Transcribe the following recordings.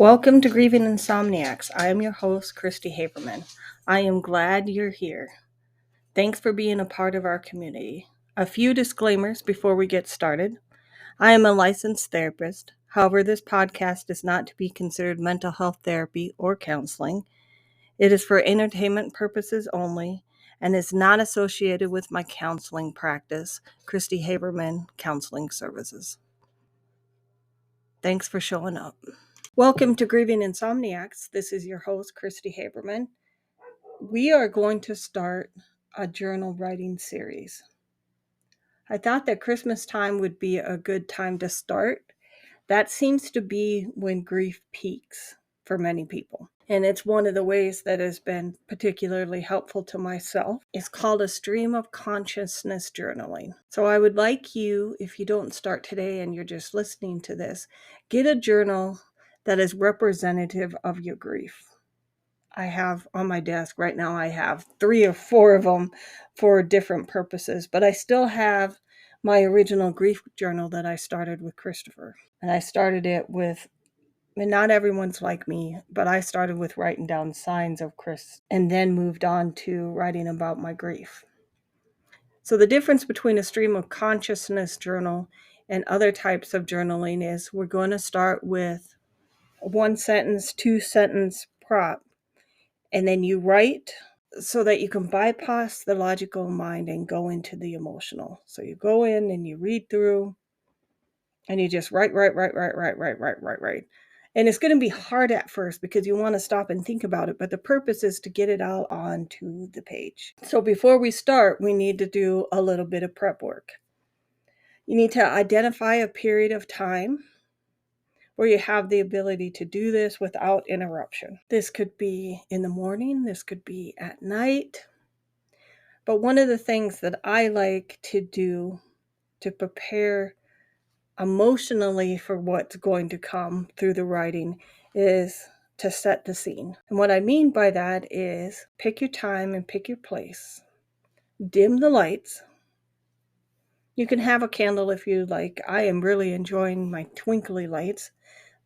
Welcome to Grieving Insomniacs. I am your host, Christy Haberman. I am glad you're here. Thanks for being a part of our community. A few disclaimers before we get started. I am a licensed therapist. However, this podcast is not to be considered mental health therapy or counseling. It is for entertainment purposes only and is not associated with my counseling practice, Christy Haberman Counseling Services. Thanks for showing up. Welcome to Grieving Insomniacs. This is your host, Christy Haberman. We are going to start a journal writing series. I thought that Christmas time would be a good time to start. That seems to be when grief peaks for many people. And it's one of the ways that has been particularly helpful to myself. It's called a stream of consciousness journaling. So I would like you, if you don't start today and you're just listening to this, get a journal that is representative of your grief. I have on my desk right now, I have 3 or 4 of them for different purposes, but I still have my original grief journal that I started with Christopher. And I started it with, and not everyone's like me, but I started with writing down signs of Chris and then moved on to writing about my grief. So the difference between a stream of consciousness journal and other types of journaling is we're going to start with a 1-sentence, 2-sentence prop, and then you write so that you can bypass the logical mind and go into the emotional. So you go in and you read through and you just write. And it's going to be hard at first because you want to stop and think about it, but the purpose is to get it out onto the page. So before we start, we need to do a little bit of prep work. You need to identify a period of time where you have the ability to do this without interruption. This could be in the morning, this could be at night. But one of the things that I like to do to prepare emotionally for what's going to come through the writing is to set the scene. And what I mean by that is pick your time and pick your place. Dim the lights. You can have a candle if you like. I am really enjoying my twinkly lights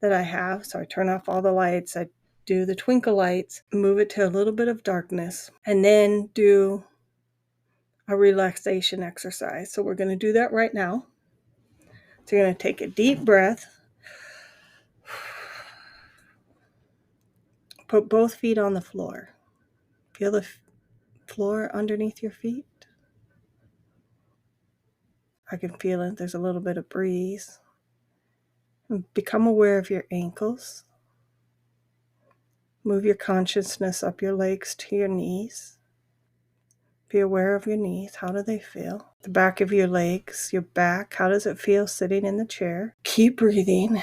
that I have. So I turn off all the lights. I do the twinkle lights, move it to a little bit of darkness, and then do a relaxation exercise. So we're going to do that right now. So you're going to take a deep breath. Put both feet on the floor. Feel the floor underneath your feet. I can feel it. There's a little bit of breeze. Become aware of your ankles. Move your consciousness up your legs to your knees. Be aware of your knees. How do they feel? The back of your legs, your back. How does it feel sitting in the chair? Keep breathing.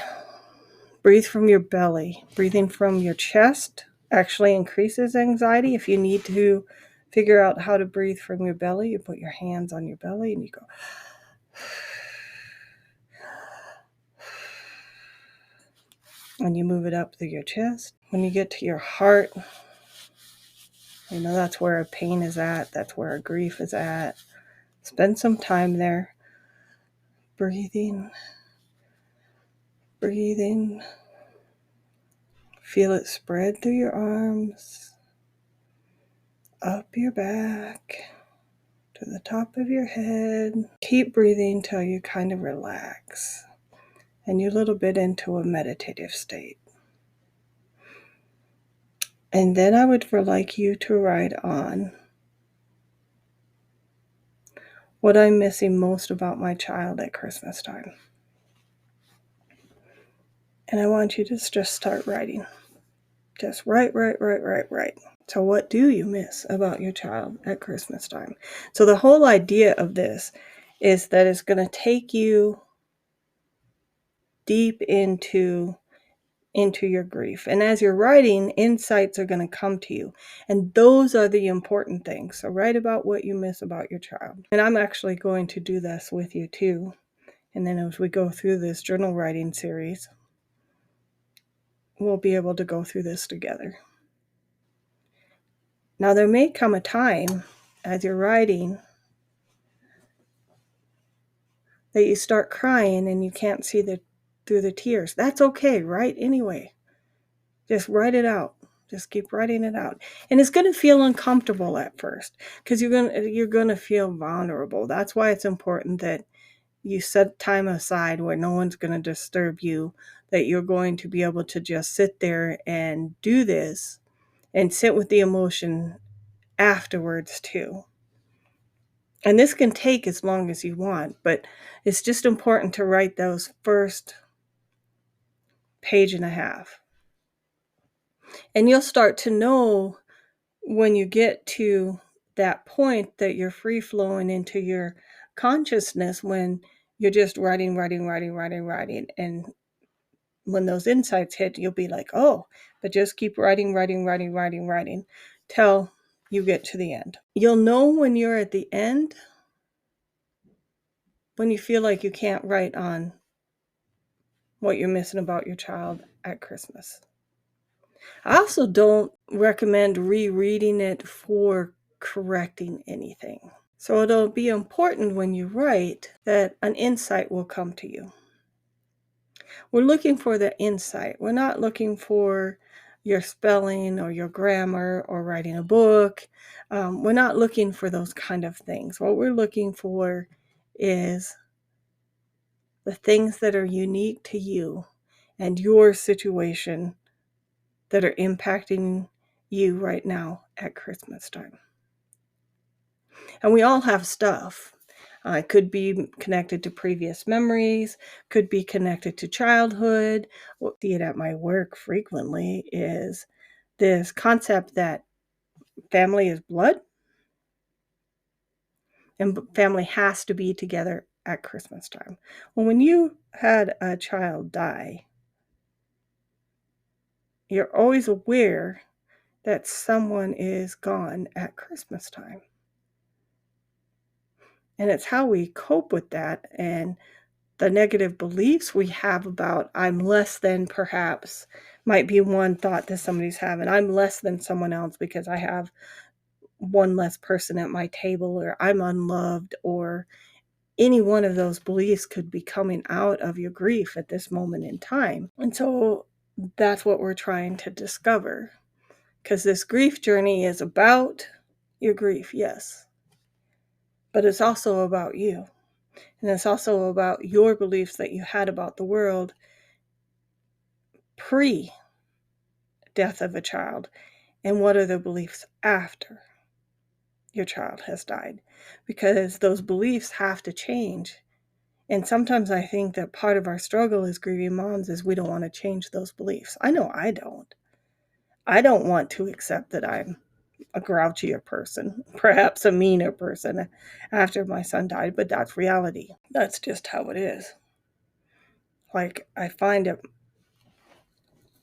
Breathe from your belly. Breathing from your chest actually increases anxiety. If you need to figure out how to breathe from your belly, you put your hands on your belly and you go. And you move it up through your chest. When you get to your heart, that's where our pain is at. That's where our grief is at. Spend some time there. Breathing. Feel it spread through your arms, up your back, to the top of your head. Keep breathing till you kind of relax and you're a little bit into a meditative state. And then I would like you to write on what I'm missing most about my child at Christmas time. And I want you to just start writing. Just write. So what do you miss about your child at Christmas time? So the whole idea of this is that it's going to take you deep into your grief. And as you're writing, insights are going to come to you. And those are the important things. So write about what you miss about your child. And I'm actually going to do this with you too. And then as we go through this journal writing series, we'll be able to go through this together. Now, there may come a time as you're writing that you start crying and you can't see through the tears. That's okay, right? Anyway, Just write it out. Just keep writing it out. And it's going to feel uncomfortable at first because you're going to feel vulnerable. That's why it's important that you set time aside where no one's going to disturb you, that you're going to be able to just sit there and do this and sit with the emotion afterwards too. And this can take as long as you want, but it's just important to write those first page and a half. And you'll start to know when you get to that point that you're free flowing into your consciousness, when you're just writing. And when those insights hit, you'll be like, oh, but just keep writing till you get to the end. You'll know when you're at the end when you feel like you can't write on what you're missing about your child at Christmas. I also don't recommend rereading it for correcting anything. So it'll be important when you write that an insight will come to you. We're looking for the insight. We're not looking for your spelling or your grammar or writing a book. We're not looking for those kind of things. What we're looking for is the things that are unique to you and your situation that are impacting you right now at Christmas time. And we all have stuff. It could be connected to previous memories, could be connected to childhood. What I see it at my work frequently is this concept that family is blood and family has to be together at Christmas time. Well, when you had a child die, you're always aware that someone is gone at Christmas time. And it's how we cope with that and the negative beliefs we have about I'm less than, perhaps might be one thought that somebody's having. I'm less than someone else because I have one less person at my table, or I'm unloved, or any one of those beliefs could be coming out of your grief at this moment in time. And so that's what we're trying to discover, because this grief journey is about your grief, yes, but it's also about you. And it's also about your beliefs that you had about the world pre-death of a child, and what are the beliefs after your child has died, because those beliefs have to change. And sometimes I think that part of our struggle as grieving moms is we don't want to change those beliefs. I know I don't. I don't want to accept that I'm a grouchier person, perhaps a meaner person after my son died, but that's reality. That's just how it is. Like, I find it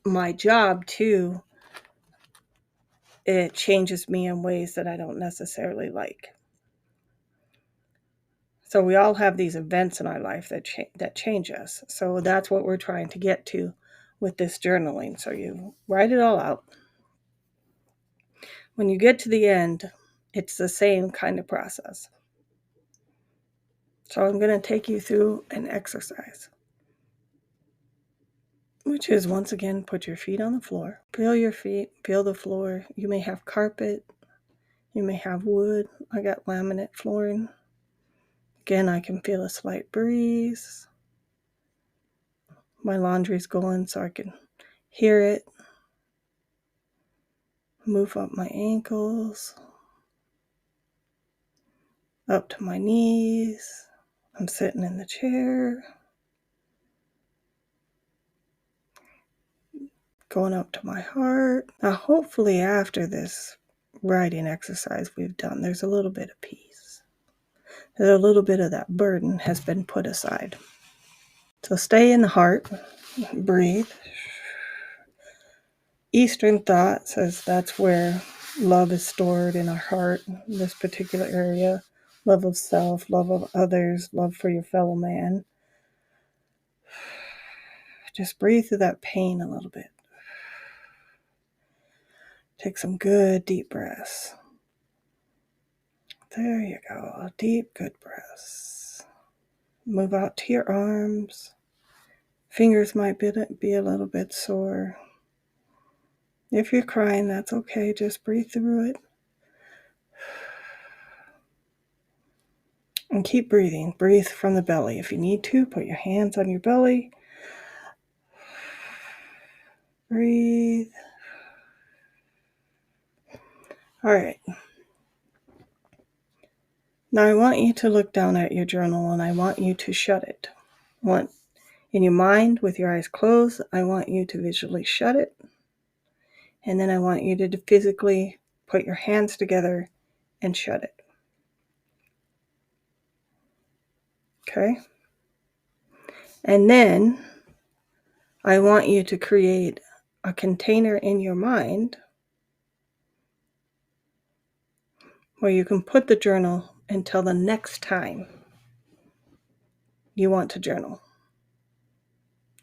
my job too, it changes me in ways that I don't necessarily like. So we all have these events in our life that change us. So that's what we're trying to get to with this journaling. So you write it all out. When you get to the end, it's the same kind of process. So I'm going to take you through an exercise, which is, once again, put your feet on the floor. Feel your feet, feel the floor. You may have carpet, you may have wood. I got laminate flooring. Again, I can feel a slight breeze. My laundry's going so I can hear it. Move up my ankles, up to my knees. I'm sitting in the chair. Going up to my heart. Now, hopefully after this writing exercise we've done, there's a little bit of peace. There's a little bit of that burden has been put aside. So stay in the heart, breathe. Eastern thought says that's where love is stored in our heart, this particular area. Love of self, love of others, love for your fellow man. Just breathe through that pain a little bit. Take some good deep breaths. There you go. Deep, good breaths. Move out to your arms. Fingers might be a little bit sore. If you're crying, that's okay. Just breathe through it. And keep breathing. Breathe from the belly. If you need to, put your hands on your belly. Breathe. All right. Now I want you to look down at your journal and I want you to shut it. In your mind, with your eyes closed, I want you to visually shut it. And then I want you to physically put your hands together and shut it. Okay? And then I want you to create a container in your mind where you can put the journal until the next time you want to journal.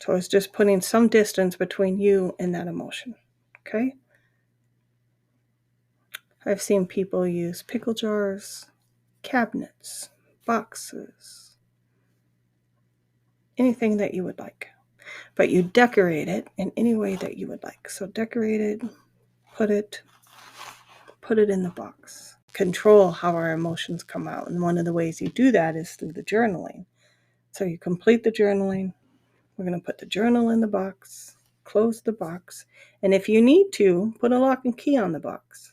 So it's just putting some distance between you and that emotion. Okay? I've seen people use pickle jars, cabinets, boxes, anything that you would like. But you decorate it in any way that you would like. So decorate it, put it in the box. Control how our emotions come out. And one of the ways you do that is through the journaling. So you complete the journaling. We're going to put the journal in the box, close the box, and if you need to, put a lock and key on the box.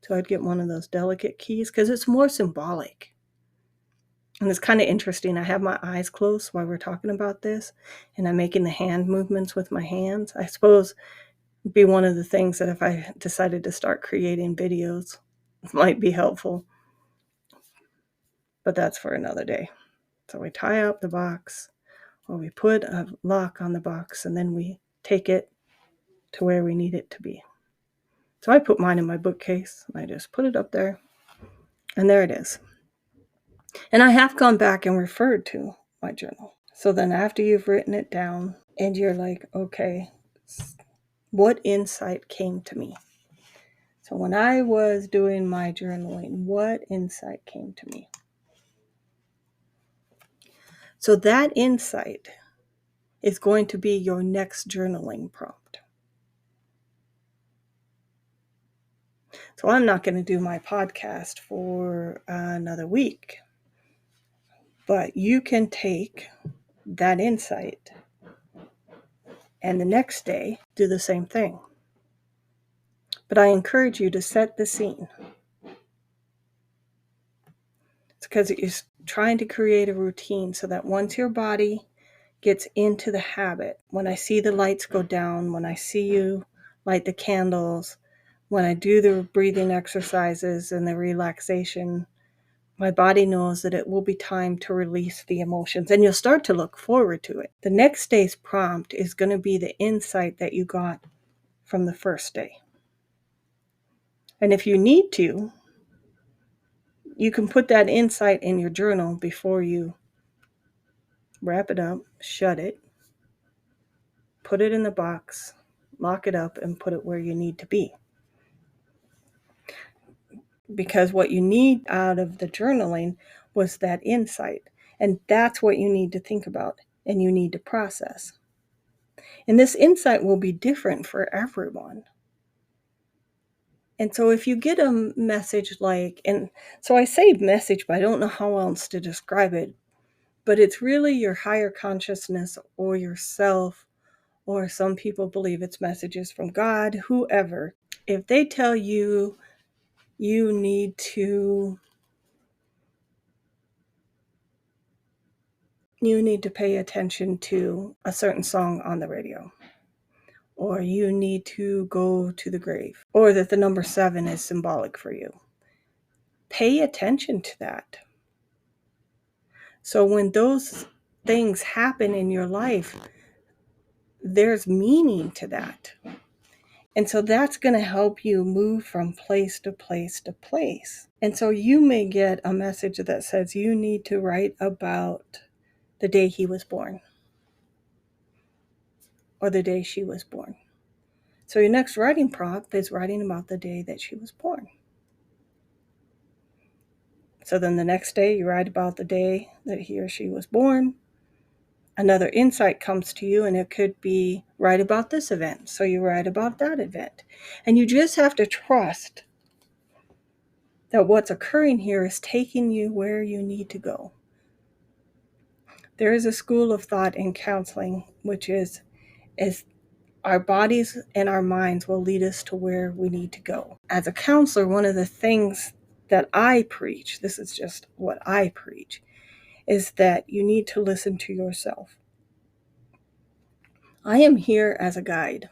So I'd get one of those delicate keys because it's more symbolic. And it's kind of interesting. I have my eyes closed while we're talking about this, and I'm making the hand movements with my hands. I suppose it'd be one of the things that if I decided to start creating videos, might be helpful. But that's for another day. So we tie up the box, or we put a lock on the box, and then we take it to where we need it to be. So I put mine in my bookcase, and I just put it up there, and there it is. And I have gone back and referred to my journal. So then after you've written it down, and you're like, okay, what insight came to me? So when I was doing my journaling, what insight came to me? So that insight is going to be your next journaling prompt. So I'm not going to do my podcast for another week, but you can take that insight and the next day do the same thing. But I encourage you to set the scene. It's because you're trying to create a routine so that once your body gets into the habit, when I see the lights go down, when I see you light the candles, when I do the breathing exercises and the relaxation, my body knows that it will be time to release the emotions, and you'll start to look forward to it. The next day's prompt is going to be the insight that you got from the first day. And if you need to, you can put that insight in your journal before you wrap it up, shut it, put it in the box, lock it up, and put it where you need to be. Because what you need out of the journaling was that insight. And that's what you need to think about and you need to process. And this insight will be different for everyone. And so if you get a message like, and so I say message, but I don't know how else to describe it, but it's really your higher consciousness or yourself, or some people believe it's messages from God, whoever. If they tell you you need to pay attention to a certain song on the radio, or you need to go to the grave, or that the number 7 is symbolic for you, pay attention to that. So when those things happen in your life, there's meaning to that. And so that's going to help you move from place to place to place. And so you may get a message that says you need to write about the day he was born, or the day she was born. So your next writing prompt is writing about the day that she was born. So then the next day you write about the day that he or she was born. Another insight comes to you, and it could be write about this event, so you write about that event. And you just have to trust that what's occurring here is taking you where you need to go. There is a school of thought in counseling, which is our bodies and our minds will lead us to where we need to go. As a counselor, one of the things that I preach, this is just what I preach, is that you need to listen to yourself. I am here as a guide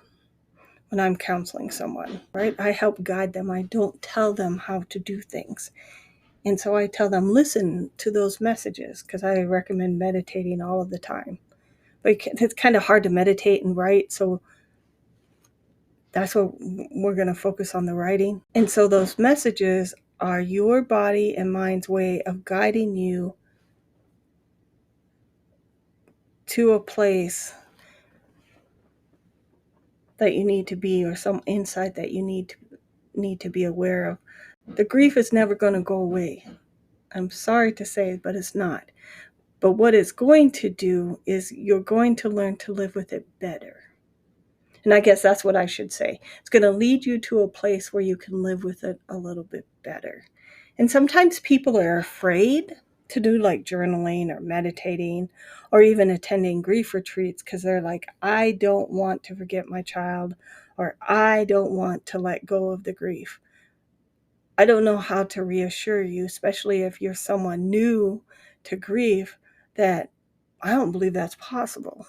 when I'm counseling someone, right? I help guide them. I don't tell them how to do things. And so I tell them, listen to those messages, because I recommend meditating all of the time. But it's kind of hard to meditate and write, so that's what we're going to focus on, the writing. And so those messages are your body and mind's way of guiding you to a place that you need to be, or some insight that you need to be aware of. The grief is never going to go away. I'm sorry to say, but it's not. But what it's going to do is you're going to learn to live with it better. And I guess that's what I should say. It's going to lead you to a place where you can live with it a little bit better. And sometimes people are afraid to do like journaling or meditating or even attending grief retreats because they're like, I don't want to forget my child, or I don't want to let go of the grief. I don't know how to reassure you, especially if you're someone new to grief, that I don't believe that's possible.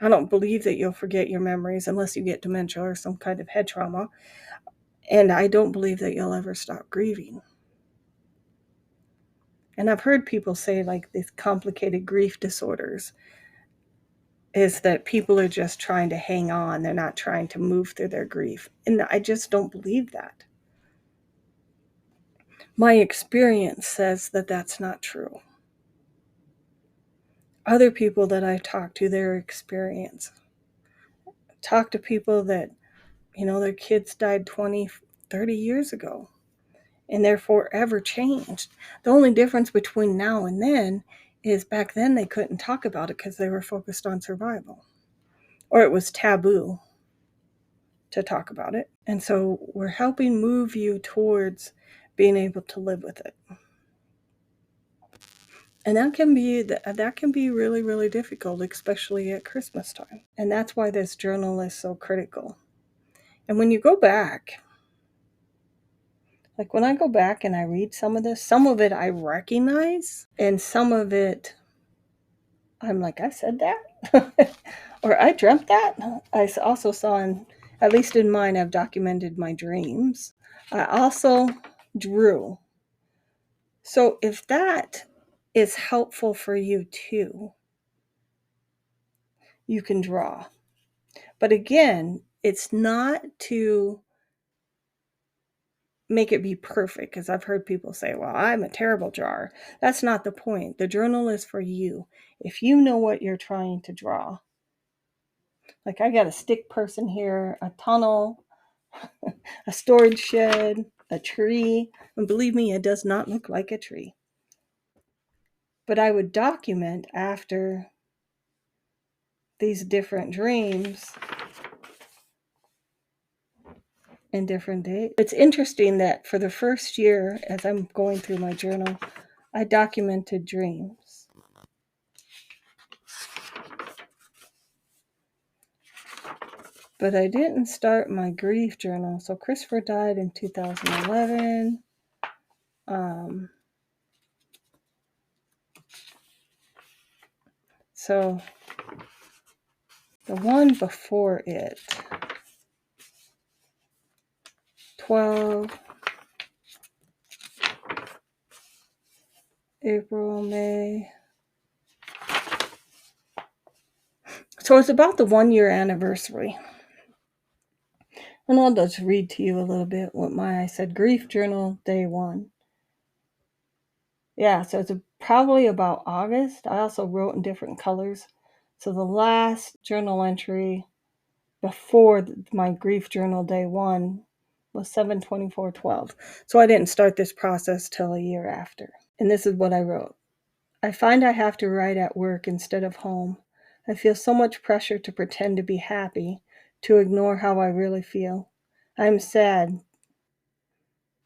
I don't believe that you'll forget your memories unless you get dementia or some kind of head trauma. And I don't believe that you'll ever stop grieving. And I've heard people say, like, these complicated grief disorders is that people are just trying to hang on. They're not trying to move through their grief. And I just don't believe that. My experience says that that's not true. Other people that I talk to, their experience. Talk to people that, their kids died 20, 30 years ago. And they're forever changed. The only difference between now and then is back then they couldn't talk about it because they were focused on survival. Or it was taboo to talk about it. And so we're helping move you towards being able to live with it. And that can be really, really difficult, especially at Christmas time. And that's why this journal is so critical. And when you go back, like when I go back and I read some of this, some of it I recognize, and some of it I'm like, I said that? Or I dreamt that? I also saw, at least in mine, I've documented my dreams. I also drew. So if that is helpful for you too, you can draw. But again, it's not to make it be perfect, because I've heard people say, well, I'm a terrible drawer. That's not the point. The journal is for you. If you know what you're trying to draw, like I got a stick person here, a tunnel, a storage shed, a tree, and believe me, it does not look like a tree. But I would document after these different dreams and different days. It's interesting that for the first year, as I'm going through my journal, I documented dreams. But I didn't start my grief journal. So Christopher died in 2011. So the one before it, 12, April, May. So it's about the 1-year anniversary. And I'll just read to you a little bit what I said, grief journal, day 1. Yeah, so it's probably about August. I also wrote in different colors. So the last journal entry before my grief journal, day 1, was 7/24/12. So I didn't start this process till a year after. And this is what I wrote. I find I have to write at work instead of home. I feel so much pressure to pretend to be happy, to ignore how I really feel. I'm sad.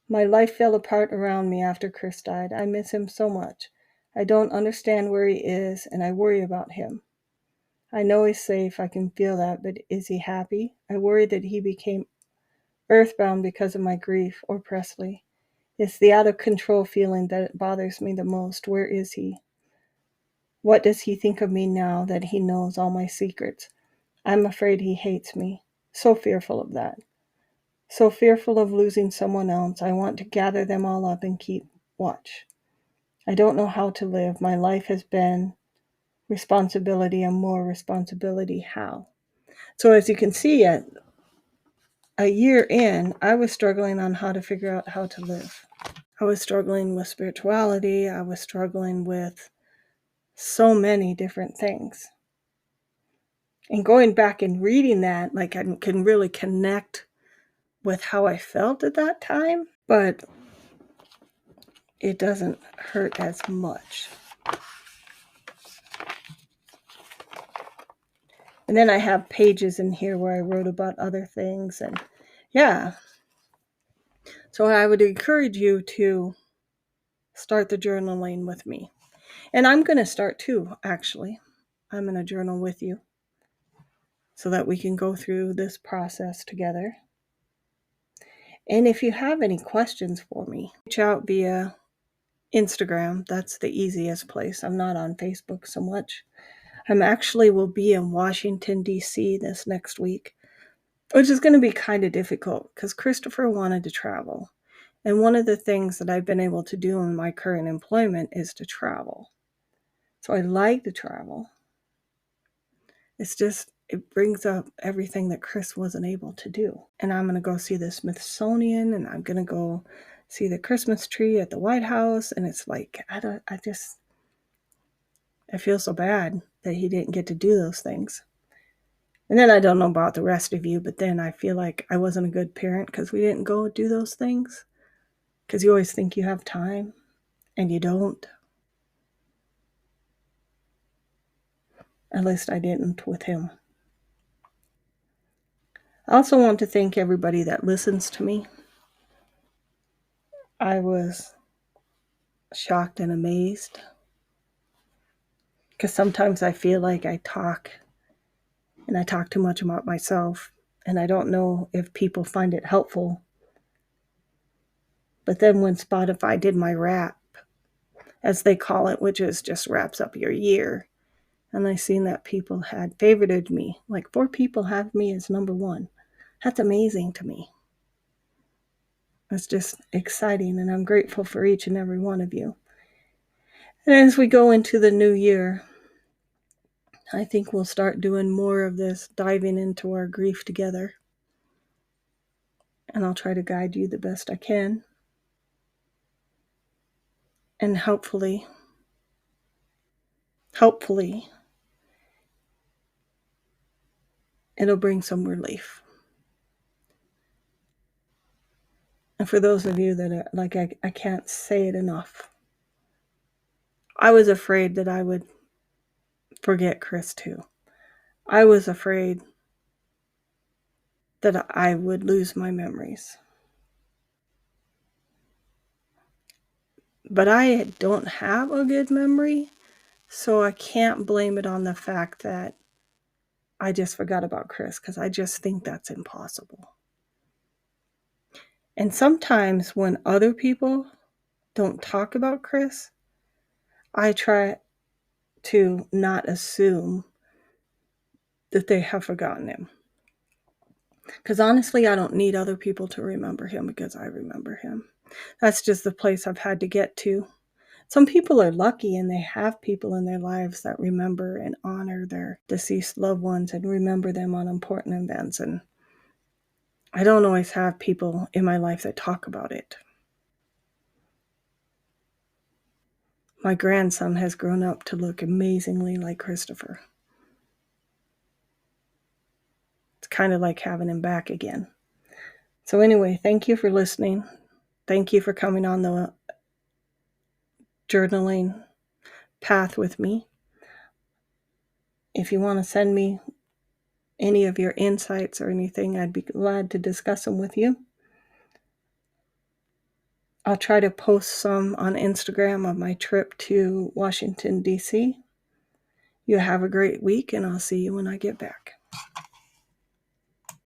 My life fell apart around me after Chris died. I miss him so much. I don't understand where he is, and I worry about him. I know he's safe, I can feel that, but is he happy? I worry that he became earthbound because of my grief, or Presley. It's the out of control feeling that bothers me the most. Where is he? What does he think of me now that he knows all my secrets? I'm afraid he hates me. So fearful of that. So fearful of losing someone else. I want to gather them all up and keep watch. I don't know how to live. My life has been responsibility and more responsibility. How? So as you can see, at a year in, I was struggling on how to figure out how to live. I was struggling with spirituality. I was struggling with so many different things. And going back and reading that, like I can really connect with how I felt at that time, but it doesn't hurt as much. And then I have pages in here where I wrote about other things, and yeah. So I would encourage you to start the journaling with me. And I'm going to start too, actually. I'm going to journal with you so that we can go through this process together. And if you have any questions for me, reach out via Instagram. That's the easiest place. I'm not on Facebook so much. I'm actually will be in Washington, D.C. this next week, which is going to be kind of difficult because Christopher wanted to travel. And one of the things that I've been able to do in my current employment is to travel. So I like to travel. It's just, it brings up everything that Chris wasn't able to do. And I'm going to go see the Smithsonian, and I'm going to go see the Christmas tree at the White House. And it's like, I feel so bad that he didn't get to do those things. And then I don't know about the rest of you, but then I feel like I wasn't a good parent because we didn't go do those things. Because you always think you have time, and you don't. At least I didn't with him. I also want to thank everybody that listens to me. I was shocked and amazed because sometimes I feel like I talk too much about myself, and I don't know if people find it helpful. But then when Spotify did my wrap, as they call it, which is just wraps up your year, and I seen that people had favorited me, like 4 people have me as number 1. That's amazing to me. It's just exciting, and I'm grateful for each and every one of you. And as we go into the new year, I think we'll start doing more of this, diving into our grief together. And I'll try to guide you the best I can. And hopefully, it'll bring some relief. And for those of you that are like, I can't say it enough. I was afraid that I would forget Chris too. I was afraid that I would lose my memories. But I don't have a good memory, so I can't blame it on the fact that I just forgot about Chris, because I just think that's impossible. And sometimes when other people don't talk about Chris, I try to not assume that they have forgotten him. Because honestly, I don't need other people to remember him because I remember him. That's just the place I've had to get to. Some people are lucky and they have people in their lives that remember and honor their deceased loved ones and remember them on important events. And I don't always have people in my life that talk about it. My grandson has grown up to look amazingly like Christopher. It's kind of like having him back again. So anyway, thank you for listening. Thank you for coming on the journaling path with me. If you want to send me any of your insights or anything, I'd be glad to discuss them with you. I'll try to post some on Instagram of my trip to Washington, D.C. You have a great week, and I'll see you when I get back.